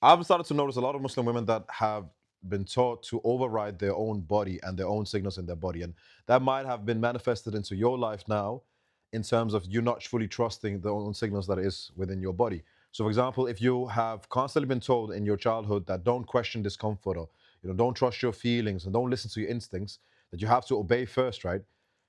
I've started to notice a lot of Muslim women that have been taught to override their own body and their own signals in their body. And that might have been manifested into your life now in terms of you not fully trusting the own signals that is within your body. So, for example, if you have constantly been told in your childhood that don't question discomfort or don't trust your feelings and don't listen to your instincts, that you have to obey first, right?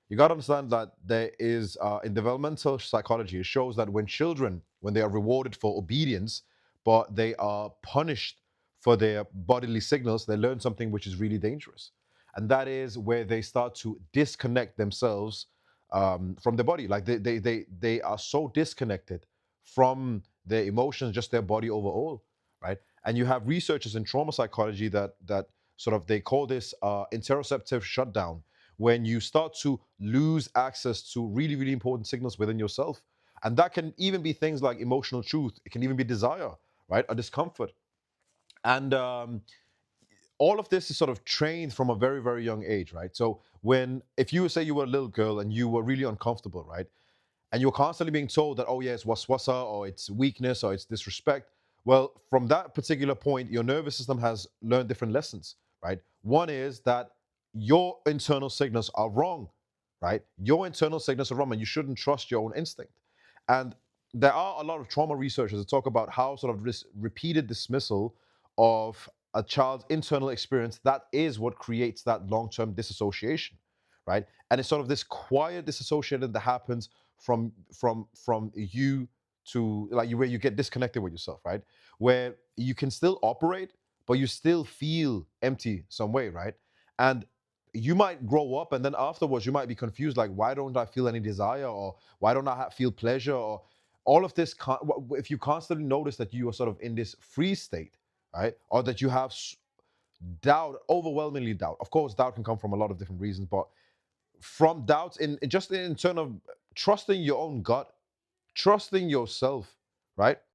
You got to understand that there is in developmental psychology, it shows that when children, when they are rewarded for obedience, but they are punished for their bodily signals, they learn something which is really dangerous. And that is where they start to disconnect themselves from their body. Like they are so disconnected from their emotions, just their body overall, right? And you have researchers in trauma psychology that sort of they call this interoceptive shutdown, when you start to lose access to really, really important signals within yourself. And that can even be things like emotional truth. It can even be desire, right? A discomfort. And all of this is sort of trained from a very, very young age, right? So if you say you were a little girl and you were really uncomfortable, right? And you're constantly being told that, oh, yeah, it's waswasa or it's weakness or it's disrespect. Well, from that particular point, your nervous system has learned different lessons, right? One is that your internal signals are wrong, right? Your internal signals are wrong and you shouldn't trust your own instinct. And there are a lot of trauma researchers that talk about how sort of this repeated dismissal of a child's internal experience, that is what creates that long-term disassociation, right? And it's sort of this quiet disassociation that happens from you to like you, where you get disconnected with yourself, right? Where you can still operate, but you still feel empty some way, right? And you might grow up, and then afterwards you might be confused, like, why don't I feel any desire, or why don't I feel pleasure, or all of this. If you constantly notice that you are sort of in this free state, right, or that you have doubt, overwhelmingly doubt. Of course, doubt can come from a lot of different reasons, but from doubts in just in terms of trusting your own gut, trusting yourself, right?